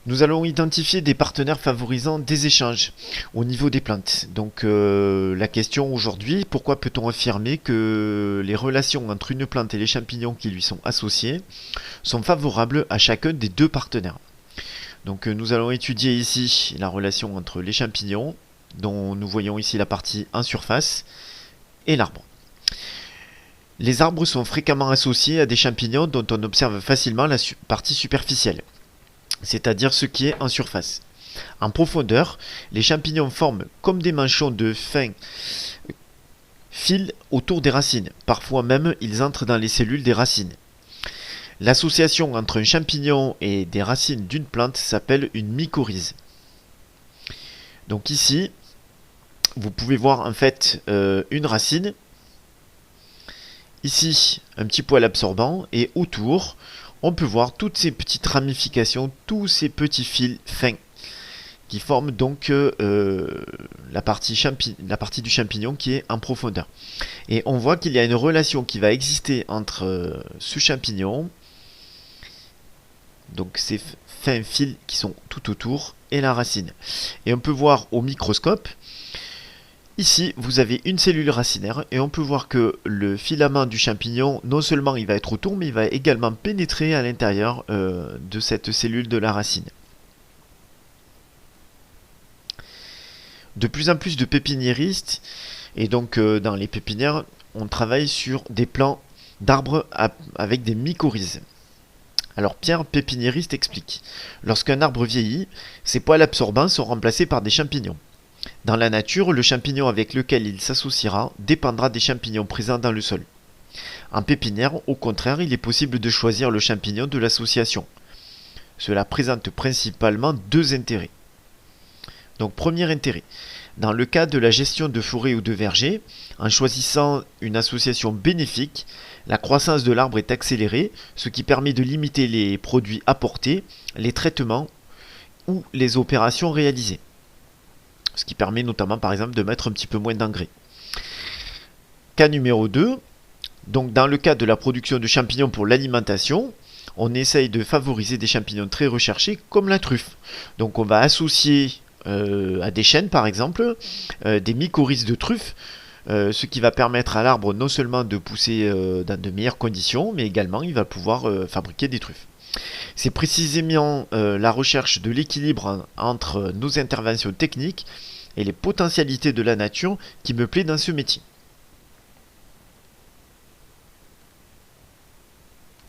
Nous allons identifier des partenaires favorisant des échanges au niveau des plantes. Donc la question aujourd'hui, pourquoi peut-on affirmer que les relations entre une plante et les champignons qui lui sont associés sont favorables à chacun des deux partenaires? Donc nous allons étudier ici la relation entre les champignons, dont nous voyons ici la partie en surface, et l'arbre. Les arbres sont fréquemment associés à des champignons dont on observe facilement la partie superficielle, c'est-à-dire ce qui est en surface. En profondeur, les champignons forment comme des manchons de fins fils autour des racines. Parfois même, ils entrent dans les cellules des racines. L'association entre un champignon et des racines d'une plante s'appelle une mycorhize. Donc ici, vous pouvez voir en fait une racine. Ici, un petit poil absorbant et autour, on peut voir toutes ces petites ramifications, tous ces petits fils fins qui forment donc la partie du champignon qui est en profondeur. Et on voit qu'il y a une relation qui va exister entre ce champignon, donc ces fins fils qui sont tout autour, et la racine. Et on peut voir au microscope. Ici, vous avez une cellule racinaire et on peut voir que le filament du champignon, non seulement il va être autour, mais il va également pénétrer à l'intérieur de cette cellule de la racine. De plus en plus de pépiniéristes, et donc dans les pépinières, on travaille sur des plants d'arbres avec des mycorhizes. Alors Pierre, pépiniériste, explique. Lorsqu'un arbre vieillit, ses poils absorbants sont remplacés par des champignons. Dans la nature, le champignon avec lequel il s'associera dépendra des champignons présents dans le sol. En pépinière, au contraire, il est possible de choisir le champignon de l'association. Cela présente principalement deux intérêts. Donc, premier intérêt. Dans le cas de la gestion de forêt ou de verger, en choisissant une association bénéfique, la croissance de l'arbre est accélérée, ce qui permet de limiter les produits apportés, les traitements ou les opérations réalisées. Ce qui permet notamment par exemple de mettre un petit peu moins d'engrais. Cas numéro 2, donc dans le cas de la production de champignons pour l'alimentation, on essaye de favoriser des champignons très recherchés comme la truffe. Donc on va associer à des chênes par exemple des mycorhizes de truffe, ce qui va permettre à l'arbre non seulement de pousser dans de meilleures conditions, mais également il va pouvoir fabriquer des truffes. C'est précisément la recherche de l'équilibre entre nos interventions techniques et les potentialités de la nature qui me plaît dans ce métier.